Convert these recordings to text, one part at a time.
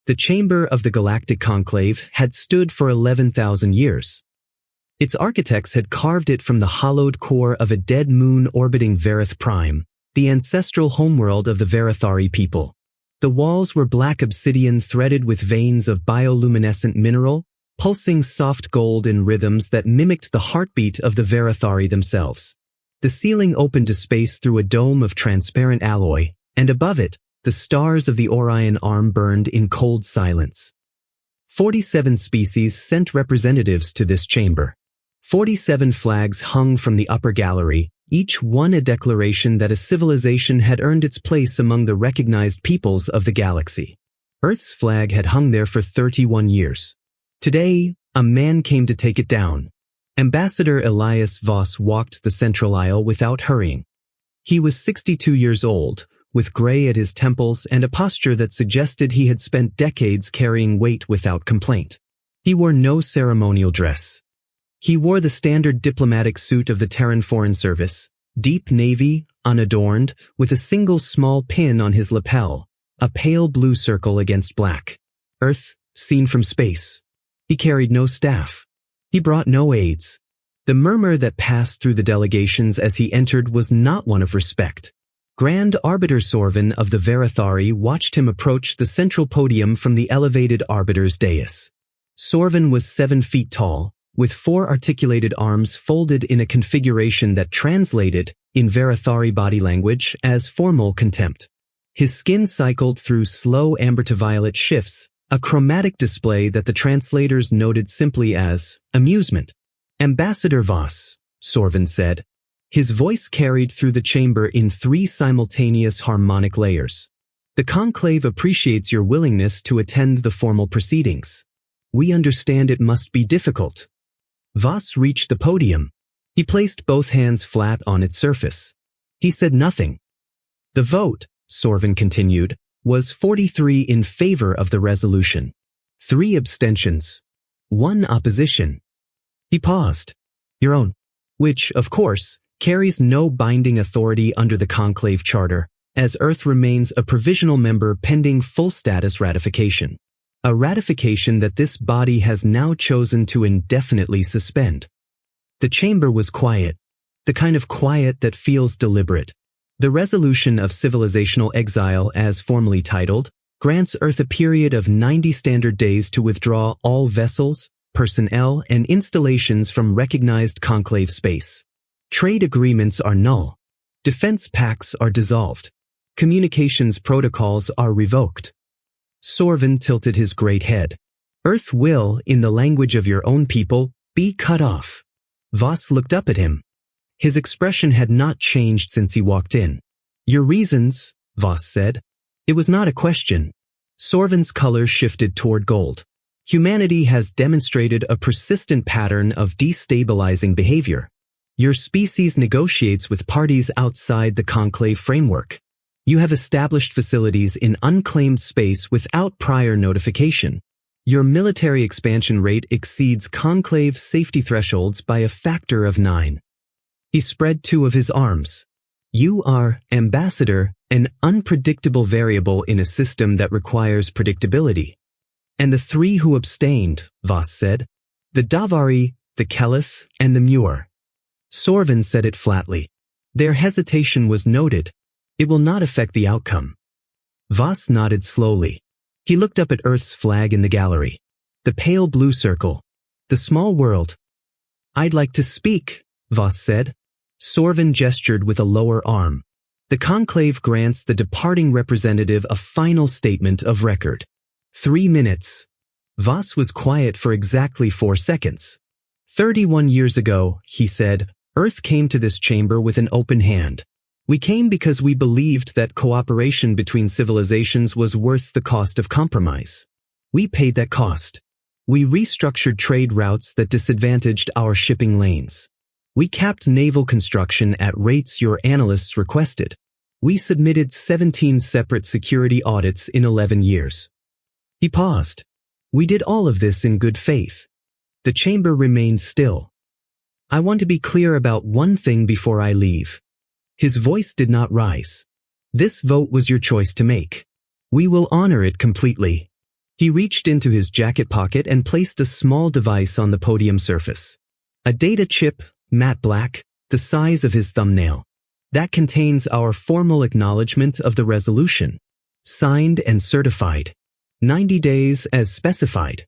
The chamber of the Galactic Conclave had stood for 11,000 years. Its architects had carved it from the hollowed core of a dead moon orbiting Varith Prime, the ancestral homeworld of the Varithari people. The walls were black obsidian threaded with veins of bioluminescent mineral, pulsing soft gold in rhythms that mimicked the heartbeat of the Varithari themselves. The ceiling opened to space through a dome of transparent alloy, and above it, the stars of the Orion Arm burned in cold silence. 47 species sent representatives to this chamber. 47 flags hung from the upper gallery, each one a declaration that a civilization had earned its place among the recognized peoples of the galaxy. Earth's flag had hung there for 31 years. Today, a man came to take it down. Ambassador Elias Voss walked the central aisle without hurrying. He was 62 years old, with gray at his temples and a posture that suggested he had spent decades carrying weight without complaint. He wore no ceremonial dress. He wore the standard diplomatic suit of the Terran Foreign Service, deep navy, unadorned, with a single small pin on his lapel, a pale blue circle against black. Earth, seen from space. He carried no staff. He brought no aides. The murmur that passed through the delegations as he entered was not one of respect. Grand Arbiter Sorvin of the Varithari watched him approach the central podium from the elevated Arbiter's dais. Sorvin was 7 feet tall, with 4 articulated arms folded in a configuration that translated, in Varithari body language, as formal contempt. His skin cycled through slow amber to violet shifts, a chromatic display that the translators noted simply as amusement. Ambassador Voss, Sorvin said. His voice carried through the chamber in 3 simultaneous harmonic layers. The conclave appreciates your willingness to attend the formal proceedings. We understand it must be difficult. Voss reached the podium. He placed both hands flat on its surface. He said nothing. The vote, Sorvin continued, was 43 in favor of the resolution. 3 abstentions. 1 opposition. He paused. Your own. Which, of course, carries no binding authority under the Conclave Charter, as Earth remains a provisional member pending full status ratification. A ratification that this body has now chosen to indefinitely suspend. The chamber was quiet. The kind of quiet that feels deliberate. The resolution of civilizational exile, as formally titled, grants Earth a period of 90 standard days to withdraw all vessels, personnel, and installations from recognized conclave space. Trade agreements are null. Defense pacts are dissolved. Communications protocols are revoked. Sorvin tilted his great head. Earth will, in the language of your own people, be cut off. Voss looked up at him. His expression had not changed since he walked in. Your reasons, Voss said. It was not a question. Sorvin's color shifted toward gold. Humanity has demonstrated a persistent pattern of destabilizing behavior. Your species negotiates with parties outside the conclave framework. You have established facilities in unclaimed space without prior notification. Your military expansion rate exceeds conclave safety thresholds by a factor of 9. He spread 2 of his arms. You are, Ambassador, an unpredictable variable in a system that requires predictability. And the 3 who abstained, Voss said, the Davari, the Kelith, and the Muir. Sorvin said it flatly. Their hesitation was noted. It will not affect the outcome. Voss nodded slowly. He looked up at Earth's flag in the gallery. The pale blue circle. The small world. I'd like to speak, Voss said. Sorvin gestured with a lower arm. The conclave grants the departing representative a final statement of record. 3 minutes. Voss was quiet for exactly 4 seconds. 31 years ago, he said, Earth came to this chamber with an open hand. We came because we believed that cooperation between civilizations was worth the cost of compromise. We paid that cost. We restructured trade routes that disadvantaged our shipping lanes. We capped naval construction at rates your analysts requested. We submitted 17 separate security audits in 11 years. He paused. We did all of this in good faith. The chamber remained still. I want to be clear about one thing before I leave. His voice did not rise. This vote was your choice to make. We will honor it completely. He reached into his jacket pocket and placed a small device on the podium surface. A data chip, matte black, the size of his thumbnail. That contains our formal acknowledgement of the resolution. Signed and certified. 90 days as specified.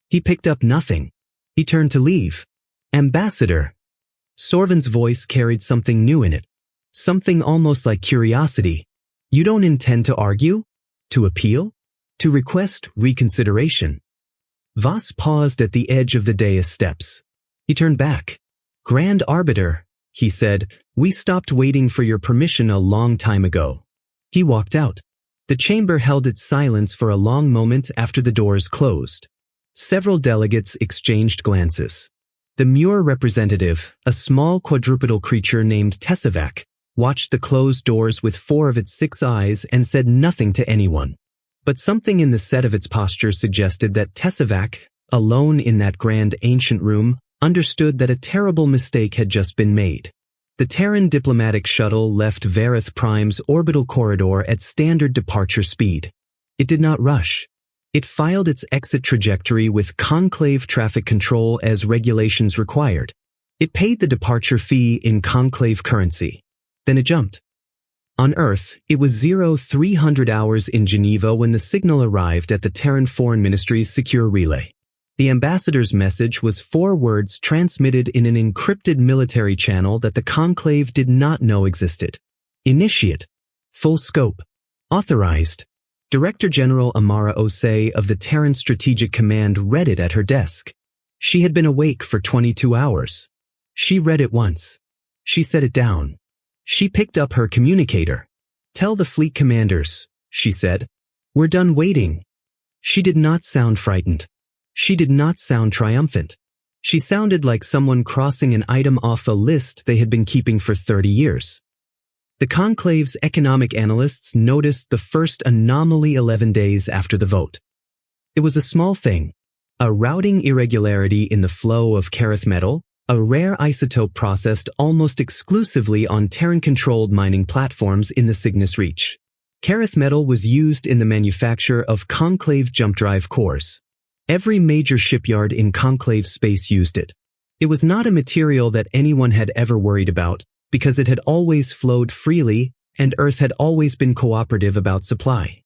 He picked up nothing. He turned to leave. Ambassador. Sorvin's voice carried something new in it. Something almost like curiosity. You don't intend to argue? To appeal? To request reconsideration? Voss paused at the edge of the dais steps. He turned back. Grand Arbiter, he said, we stopped waiting for your permission a long time ago. He walked out. The chamber held its silence for a long moment after the doors closed. Several delegates exchanged glances. The Muir representative, a small quadrupedal creature named Tessavac, watched the closed doors with 4 of its 6 eyes and said nothing to anyone. But something in the set of its posture suggested that Tessavac, alone in that grand ancient room, understood that a terrible mistake had just been made. The Terran diplomatic shuttle left Vareth Prime's orbital corridor at standard departure speed. It did not rush. It filed its exit trajectory with conclave traffic control as regulations required. It paid the departure fee in conclave currency. Then it jumped. On Earth, it was 0300 hours in Geneva when the signal arrived at the Terran Foreign Ministry's secure relay. The ambassador's message was 4 words transmitted in an encrypted military channel that the conclave did not know existed. Initiate. Full scope. Authorized. Director General Amara Osei of the Terran Strategic Command read it at her desk. She had been awake for 22 hours. She read it once. She set it down. She picked up her communicator. Tell the fleet commanders, she said. We're done waiting. She did not sound frightened. She did not sound triumphant. She sounded like someone crossing an item off a list they had been keeping for 30 years. The conclave's economic analysts noticed the first anomaly 11 days after the vote. It was a small thing. A routing irregularity in the flow of Kareth metal, a rare isotope processed almost exclusively on Terran-controlled mining platforms in the Cygnus Reach. Kareth metal was used in the manufacture of conclave jump drive cores. Every major shipyard in conclave space used it. It was not a material that anyone had ever worried about, because it had always flowed freely, and Earth had always been cooperative about supply.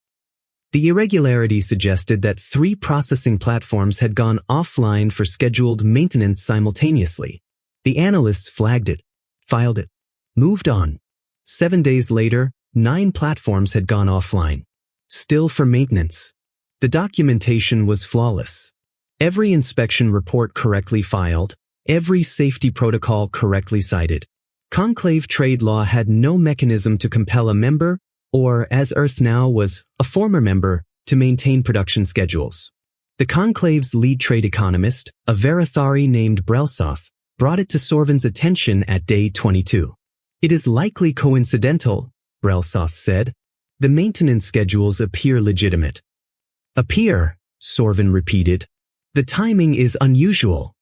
The irregularity suggested that 3 processing platforms had gone offline for scheduled maintenance simultaneously. The analysts flagged it, filed it, moved on. 7 days later, 9 platforms had gone offline. Still for maintenance. The documentation was flawless. Every inspection report correctly filed, every safety protocol correctly cited. Conclave trade law had no mechanism to compel a member, or, as Earth now was, a former member, to maintain production schedules. The conclave's lead trade economist, a Verathari named Brelsoth, brought it to Sorvin's attention at day 22. It is likely coincidental, Brelsoth said. The maintenance schedules appear legitimate. Appear, Sorvin repeated. The timing is unusual.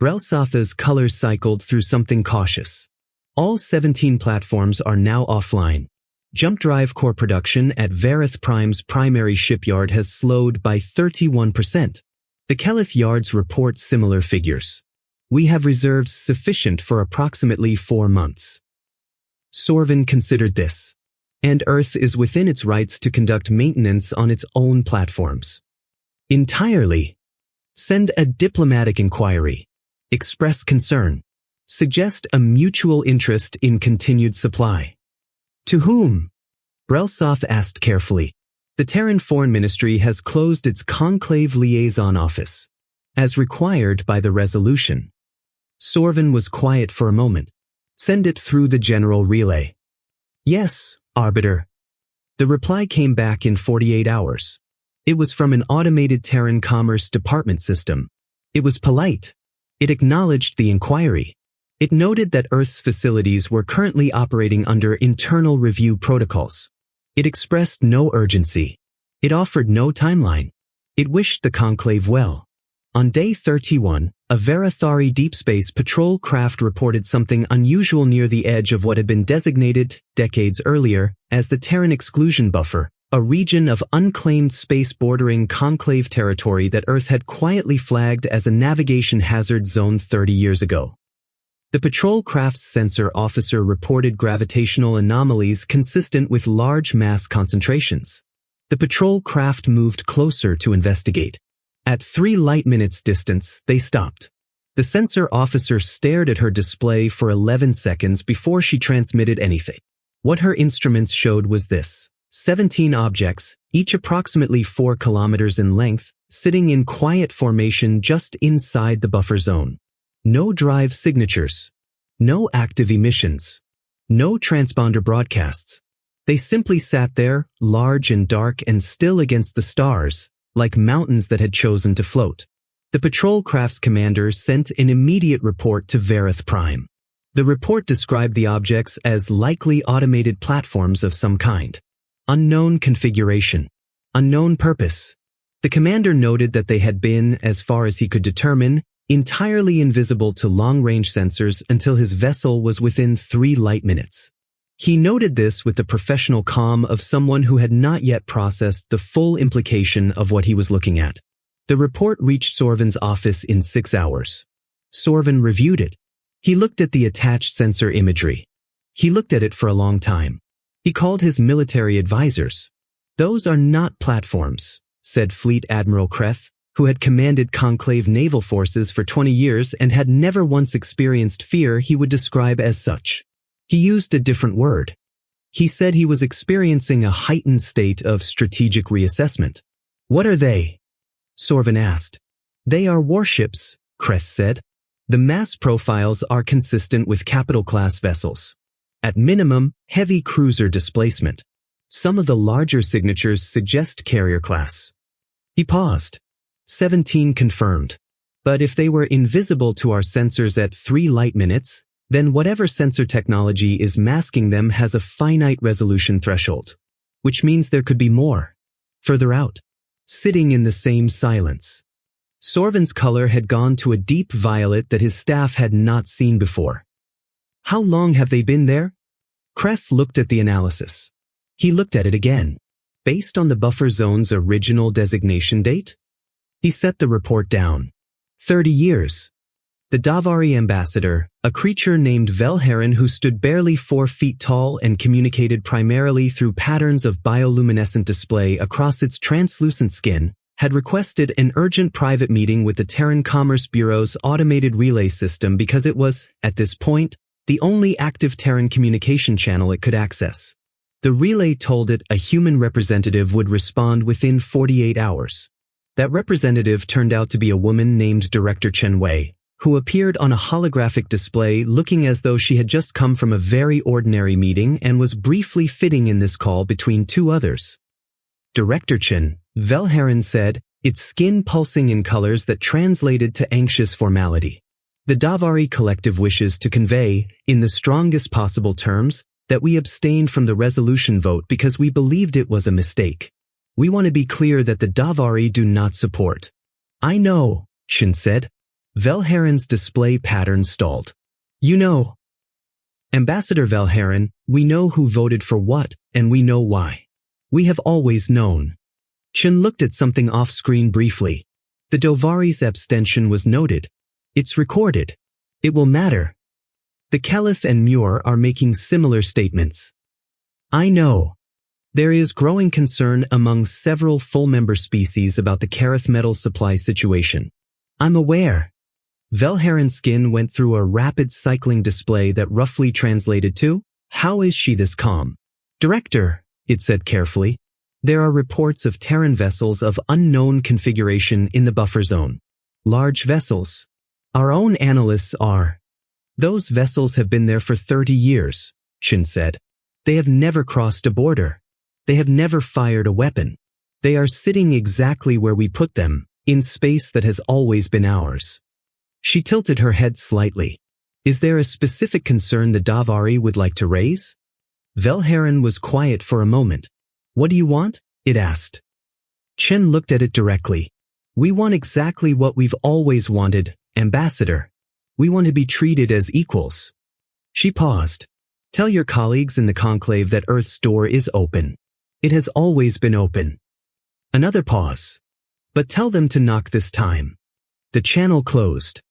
Brelsotha's colors cycled through something cautious. All 17 platforms are now offline. Jump drive core production at Vareth Prime's primary shipyard has slowed by 31%. The Kelith yards report similar figures. We have reserves sufficient for approximately 4 months. Sorvin considered this. And Earth is within its rights to conduct maintenance on its own platforms. Entirely. Send a diplomatic inquiry. Express concern. Suggest a mutual interest in continued supply. To whom? Brelsoth asked carefully. The Terran Foreign Ministry has closed its conclave liaison office, as required by the resolution. Sorvin was quiet for a moment. Send it through the general relay. Yes, Arbiter. The reply came back in 48 hours. It was from an automated Terran Commerce Department system. It was polite. It acknowledged the inquiry. It noted that Earth's facilities were currently operating under internal review protocols. It expressed no urgency. It offered no timeline. It wished the conclave well. On day 31, a Verathari deep space patrol craft reported something unusual near the edge of what had been designated, decades earlier, as the Terran exclusion buffer, a region of unclaimed space bordering conclave territory that Earth had quietly flagged as a navigation hazard zone 30 years ago. The patrol craft's sensor officer reported gravitational anomalies consistent with large mass concentrations. The patrol craft moved closer to investigate. At 3 light minutes distance, they stopped. The sensor officer stared at her display for 11 seconds before she transmitted anything. What her instruments showed was this: 17 objects, each approximately 4 kilometers in length, sitting in quiet formation just inside the buffer zone. No drive signatures. No active emissions. No transponder broadcasts. They simply sat there, large and dark and still against the stars, like mountains that had chosen to float. The patrol craft's commander sent an immediate report to Verith Prime. The report described the objects as likely automated platforms of some kind. Unknown configuration. Unknown purpose. The commander noted that they had been, as far as he could determine, entirely invisible to long-range sensors until his vessel was within 3 light minutes. He noted this with the professional calm of someone who had not yet processed the full implication of what he was looking at. The report reached Sorvin's office in 6 hours. Sorvin reviewed it. He looked at the attached sensor imagery. He looked at it for a long time. He called his military advisors. "Those are not platforms," said Fleet Admiral Kreth, who had commanded Conclave naval forces for 20 years and had never once experienced fear he would describe as such. He used a different word. He said he was experiencing a heightened state of strategic reassessment. "What are they?" Sorvin asked. "They are warships," Kreth said. "The mass profiles are consistent with capital-class vessels. At minimum, heavy cruiser displacement. Some of the larger signatures suggest carrier class." He paused. 17 confirmed. But if they were invisible to our sensors at 3 light minutes, then whatever sensor technology is masking them has a finite resolution threshold. Which means there could be more. Further out. Sitting in the same silence. Sorvin's color had gone to a deep violet that his staff had not seen before. "How long have they been there?" Kreth looked at the analysis. He looked at it again. "Based on the buffer zone's original designation date?" He set the report down. 30 years. The Davari ambassador, a creature named Velherin who stood barely 4 feet tall and communicated primarily through patterns of bioluminescent display across its translucent skin, had requested an urgent private meeting with the Terran Commerce Bureau's automated relay system because it was, at this point, the only active Terran communication channel it could access. The relay told it a human representative would respond within 48 hours. That representative turned out to be a woman named Director Chen Wei, who appeared on a holographic display looking as though she had just come from a very ordinary meeting and was briefly fitting in this call between 2 others. Director Chen, Velherin said, its skin pulsing in colors that translated to anxious formality. The Davari collective wishes to convey, in the strongest possible terms, that we abstained from the resolution vote because we believed it was a mistake. We want to be clear that the Davari do not support. "I know," Chen said. Velherin's display pattern stalled. "You know." "Ambassador Velherin, we know who voted for what, and we know why. We have always known." Chen looked at something off-screen briefly. The Dovari's abstention was noted. "It's recorded. It will matter." The Caliph and Muir are making similar statements. "I know. There is growing concern among several full-member species about the Kareth metal supply situation. I'm aware." Velherin's skin went through a rapid cycling display that roughly translated to, "How is she this calm?" "Director," it said carefully, "there are reports of Terran vessels of unknown configuration in the buffer zone. Large vessels. Our own analysts are." "Those vessels have been there for 30 years, Chen said. "They have never crossed a border. They have never fired a weapon. They are sitting exactly where we put them, in space that has always been ours." She tilted her head slightly. "Is there a specific concern the Davari would like to raise?" Velherin was quiet for a moment. "What do you want?" it asked. Chen looked at it directly. "We want exactly what we've always wanted, Ambassador. We want to be treated as equals." She paused. "Tell your colleagues in the conclave that Earth's door is open. It has always been open. Another pause. But tell them to knock this time. The channel closed.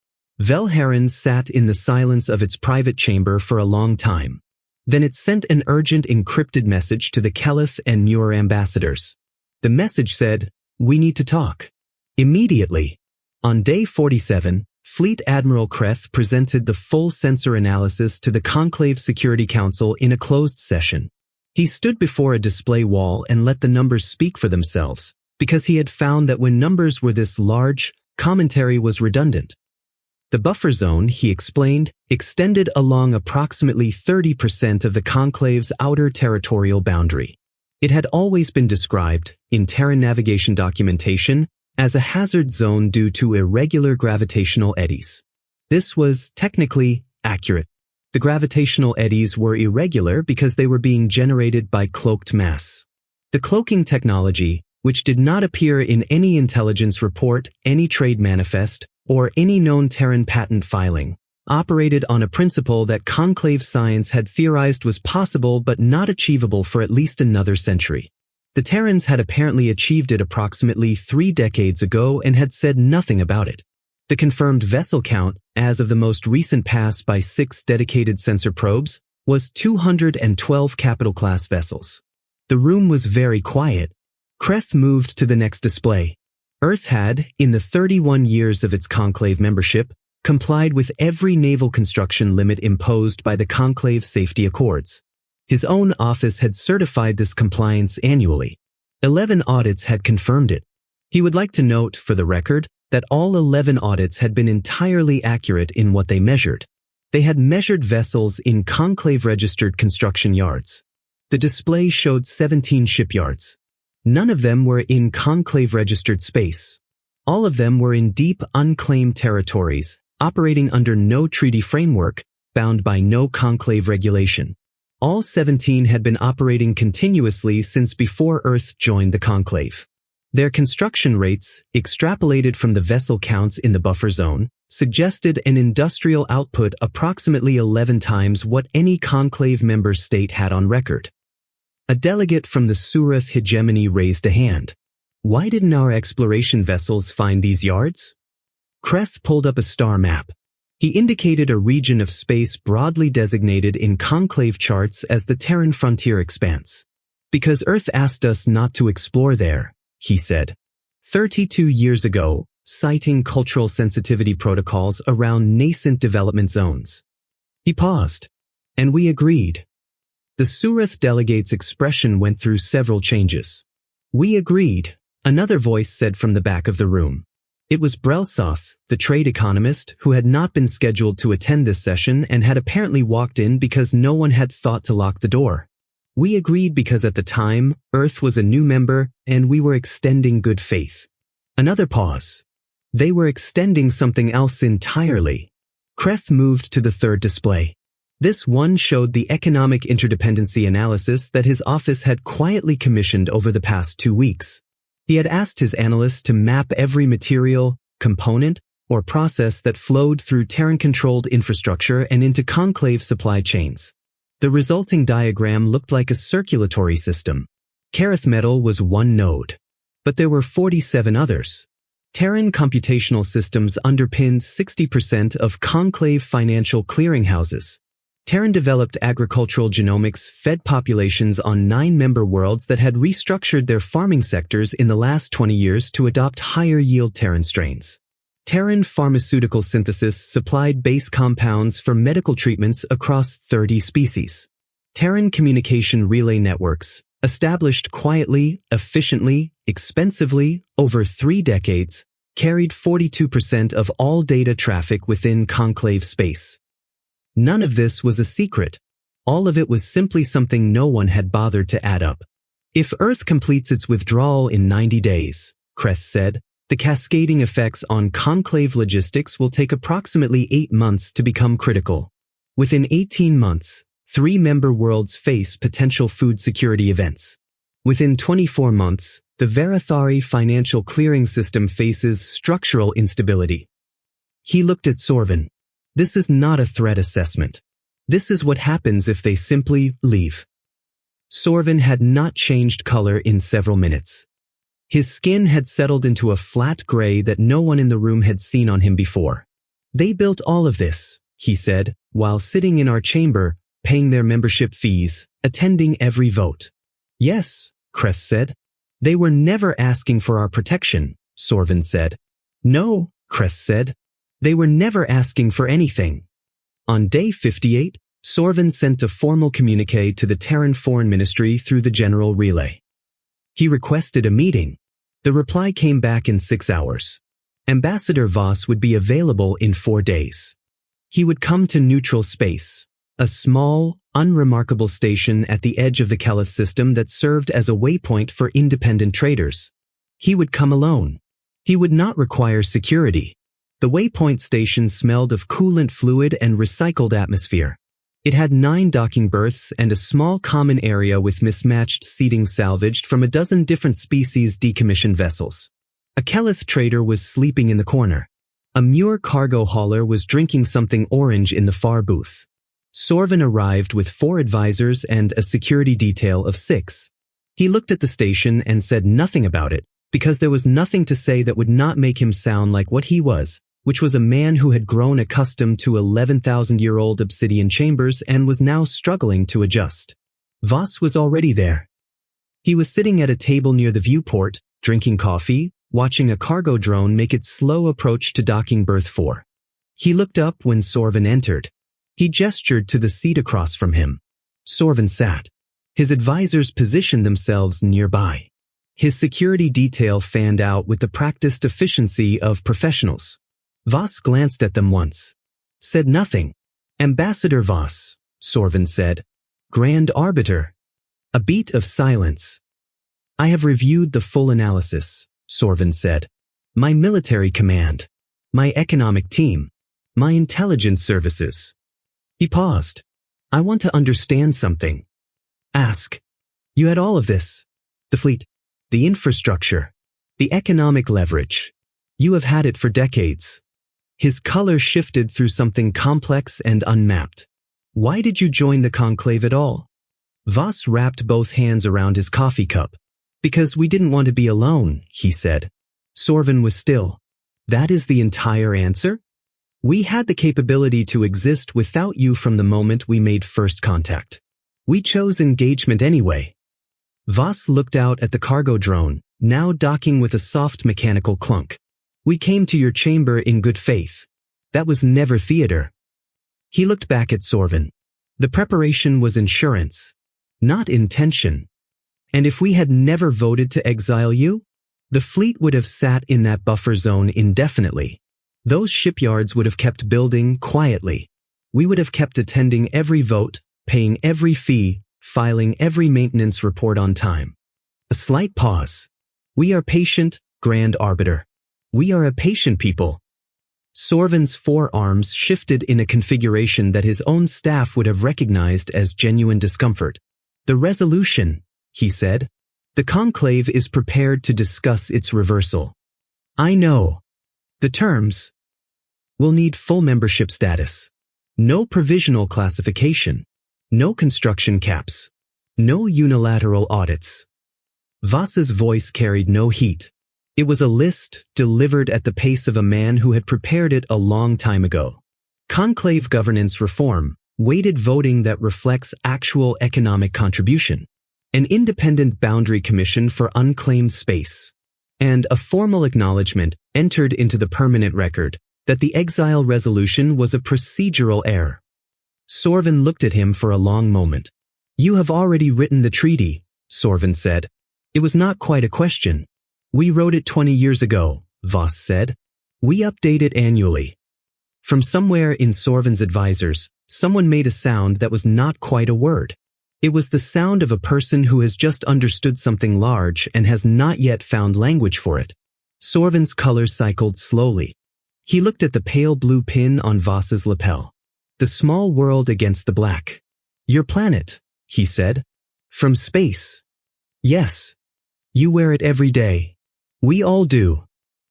Velharan sat in the silence of its private chamber for a long time. Then it sent an urgent encrypted message to the Kelith and Muir ambassadors. The message said, "We need to talk." Immediately. On day 47, Fleet Admiral Kreth presented the full sensor analysis to the Conclave Security Council in a closed session. He stood before a display wall and let the numbers speak for themselves, because he had found that when numbers were this large, commentary was redundant. The buffer zone, he explained, extended along approximately 30% of the Conclave's outer territorial boundary. It had always been described, in Terran navigation documentation, as a hazard zone due to irregular gravitational eddies. This was technically accurate. The gravitational eddies were irregular because they were being generated by cloaked mass. The cloaking technology, which did not appear in any intelligence report, any trade manifest, or any known Terran patent filing, operated on a principle that conclave science had theorized was possible but not achievable for at least another century. The Terrans had apparently achieved it approximately 3 decades ago and had said nothing about it. The confirmed vessel count, as of the most recent pass by 6 dedicated sensor probes, was 212 capital-class vessels. The room was very quiet. Kreth moved to the next display. Earth had, in the 31 years of its conclave membership, complied with every naval construction limit imposed by the Conclave Safety Accords. His own office had certified this compliance annually. 11 audits had confirmed it. He would like to note, for the record, that all 11 audits had been entirely accurate in what they measured. They had measured vessels in conclave-registered construction yards. The display showed 17 shipyards. None of them were in conclave-registered space. All of them were in deep, unclaimed territories, operating under no treaty framework, bound by no conclave regulation. All 17 had been operating continuously since before Earth joined the conclave. Their construction rates, extrapolated from the vessel counts in the buffer zone, suggested an industrial output approximately 11 times what any conclave member state had on record. A delegate from the Surath hegemony raised a hand. Why didn't our exploration vessels find these yards? Kreth pulled up a star map. He indicated a region of space broadly designated in conclave charts as the Terran frontier expanse. Because Earth asked us not to explore there, he said. 32 years ago, citing cultural sensitivity protocols around nascent development zones. He paused. And we agreed. The Surath delegate's expression went through several changes. We agreed, another voice said from the back of the room. It was Brelsoth, the trade economist, who had not been scheduled to attend this session and had apparently walked in because no one had thought to lock the door. We agreed because at the time, Earth was a new member and we were extending good faith. Another pause. They were extending something else entirely. Kreth moved to the third display. This one showed the economic interdependency analysis that his office had quietly commissioned over the past 2 weeks. He had asked his analysts to map every material, component, or process that flowed through Terran-controlled infrastructure and into conclave supply chains. The resulting diagram looked like a circulatory system. Kareth metal was one node. But there were 47 others. Terran computational systems underpinned 60% of conclave financial clearinghouses. Terran-developed agricultural genomics fed populations on 9 member worlds that had restructured their farming sectors in the last 20 years to adopt higher-yield Terran strains. Terran pharmaceutical synthesis supplied base compounds for medical treatments across 30 species. Terran communication relay networks, established quietly, efficiently, expensively, over 3 decades, carried 42% of all data traffic within conclave space. None of this was a secret. All of it was simply something no one had bothered to add up. If Earth completes its withdrawal in 90 days, Kreth said, the cascading effects on conclave logistics will take approximately 8 months to become critical. Within 18 months, 3 member worlds face potential food security events. Within 24 months, the Verathari financial clearing system faces structural instability. He looked at Sorvin. This is not a threat assessment. This is what happens if they simply leave. Sorvin had not changed color in several minutes. His skin had settled into a flat gray that no one in the room had seen on him before. They built all of this, he said, while sitting in our chamber, paying their membership fees, attending every vote. Yes, Kreth said. They were never asking for our protection, Sorvin said. No, Kreth said. They were never asking for anything. On day 58, Sorvin sent a formal communique to the Terran Foreign Ministry through the General Relay. He requested a meeting. The reply came back in 6 hours. Ambassador Voss would be available in 4 days. He would come to neutral space, a small, unremarkable station at the edge of the Calith system that served as a waypoint for independent traders. He would come alone. He would not require security. The waypoint station smelled of coolant fluid and recycled atmosphere. It had 9 docking berths and a small common area with mismatched seating salvaged from a dozen different species decommissioned vessels. A Kelith trader was sleeping in the corner. A Muir cargo hauler was drinking something orange in the far booth. Sorvin arrived with 4 advisors and a security detail of 6. He looked at the station and said nothing about it, because there was nothing to say that would not make him sound like what he was, which was a man who had grown accustomed to 11,000-year-old obsidian chambers and was now struggling to adjust. Voss was already there. He was sitting at a table near the viewport, drinking coffee, watching a cargo drone make its slow approach to docking berth 4. He looked up when Sorvin entered. He gestured to the seat across from him. Sorvin sat. His advisors positioned themselves nearby. His security detail fanned out with the practiced efficiency of professionals. Voss glanced at them once. Said nothing. Ambassador Voss, Sorvin said. Grand Arbiter. A beat of silence. I have reviewed the full analysis, Sorvin said. My military command. My economic team. My intelligence services. He paused. I want to understand something. Ask. You had all of this. The fleet. The infrastructure. The economic leverage. You have had it for decades. His color shifted through something complex and unmapped. Why did you join the conclave at all? Voss wrapped both hands around his coffee cup. Because we didn't want to be alone, he said. Sorvin was still. That is the entire answer? We had the capability to exist without you from the moment we made first contact. We chose engagement anyway. Voss looked out at the cargo drone, now docking with a soft mechanical clunk. We came to your chamber in good faith. That was never theater. He looked back at Sorvin. The preparation was insurance, not intention. And if we had never voted to exile you, the fleet would have sat in that buffer zone indefinitely. Those shipyards would have kept building quietly. We would have kept attending every vote, paying every fee, filing every maintenance report on time. A slight pause. We are patient, Grand Arbiter. We are a patient people. Sorvin's forearms shifted in a configuration that his own staff would have recognized as genuine discomfort. The resolution, he said. The conclave is prepared to discuss its reversal. I know. The terms. We'll need full membership status. No provisional classification. No construction caps. No unilateral audits. Voss's voice carried no heat. It was a list delivered at the pace of a man who had prepared it a long time ago. Conclave governance reform, weighted voting that reflects actual economic contribution, an independent boundary commission for unclaimed space, and a formal acknowledgement entered into the permanent record that the Exile resolution was a procedural error. Sorvin looked at him for a long moment. You have already written the treaty, Sorvin said. It was not quite a question. We wrote it 20 years ago, Voss said. We update it annually. From somewhere in Sorvin's advisors, someone made a sound that was not quite a word. It was the sound of a person who has just understood something large and has not yet found language for it. Sorvin's color cycled slowly. He looked at the pale blue pin on Voss's lapel. The small world against the black. Your planet, he said. From space. Yes. You wear it every day. We all do.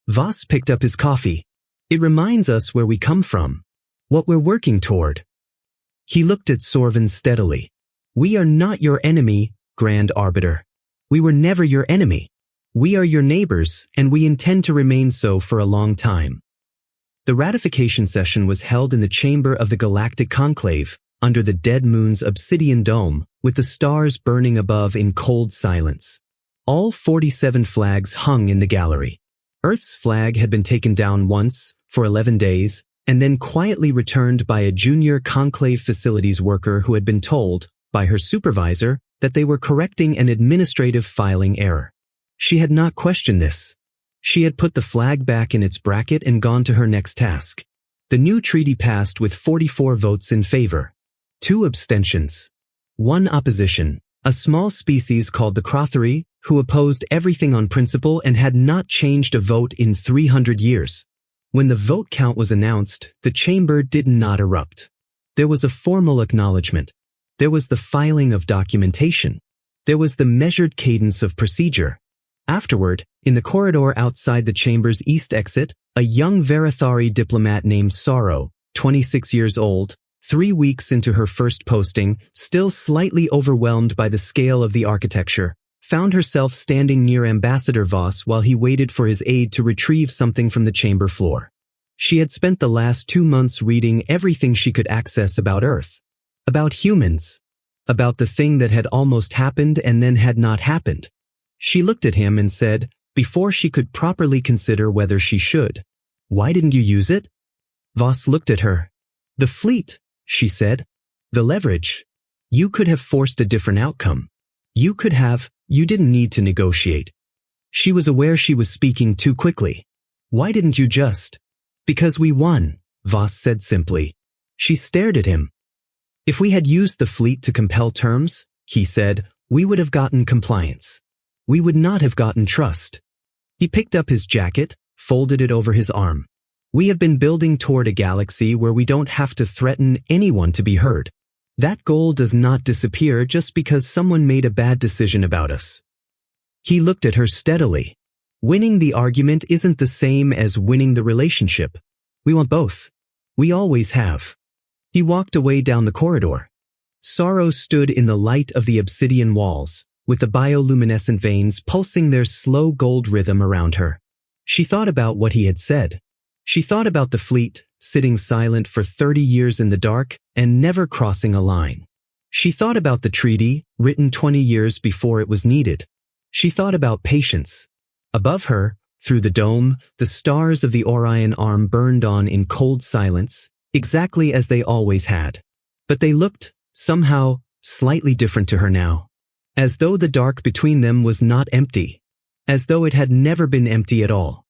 Voss picked up his coffee. It reminds us where we come from. What we're working toward. He looked at Sorvin steadily. We are not your enemy, Grand Arbiter. We were never your enemy. We are your neighbors, and we intend to remain so for a long time. The ratification session was held in the chamber of the Galactic Conclave, under the dead moon's obsidian dome, with the stars burning above in cold silence. All 47 flags hung in the gallery. Earth's flag had been taken down once, for 11 days, and then quietly returned by a junior conclave facilities worker who had been told, by her supervisor, that they were correcting an administrative filing error. She had not questioned this. She had put the flag back in its bracket and gone to her next task. The new treaty passed with 44 votes in favor, 2 abstentions, 1 opposition, a small species called the Crothery, who opposed everything on principle and had not changed a vote in 300 years. When the vote count was announced, the chamber did not erupt. There was a formal acknowledgement. There was the filing of documentation. There was the measured cadence of procedure. Afterward, in the corridor outside the chamber's east exit, a young Verathari diplomat named Sorrow, 26 years old, 3 weeks into her first posting, still slightly overwhelmed by the scale of the architecture, found herself standing near Ambassador Voss while he waited for his aide to retrieve something from the chamber floor. She had spent the last 2 months reading everything she could access about Earth, about humans, about the thing that had almost happened and then had not happened. She looked at him and said, before she could properly consider whether she should, "Why didn't you use it?" Voss looked at her. "The fleet," she said. "The leverage. You could have forced a different outcome. You didn't need to negotiate." She was aware she was speaking too quickly. "Why didn't you just?" "Because we won," Voss said simply. She stared at him. "If we had used the fleet to compel terms," he said, "we would have gotten compliance. We would not have gotten trust." He picked up his jacket, folded it over his arm. "We have been building toward a galaxy where we don't have to threaten anyone to be heard. That goal does not disappear just because someone made a bad decision about us." He looked at her steadily. "Winning the argument isn't the same as winning the relationship. We want both. We always have." He walked away down the corridor. Sorrow stood in the light of the obsidian walls, with the bioluminescent veins pulsing their slow gold rhythm around her. She thought about what he had said. She thought about the fleet, sitting silent for 30 years in the dark and never crossing a line. She thought about the treaty, written 20 years before it was needed. She thought about patience. Above her, through the dome, the stars of the Orion arm burned on in cold silence, exactly as they always had. But they looked, somehow, slightly different to her now. As though the dark between them was not empty. As though it had never been empty at all.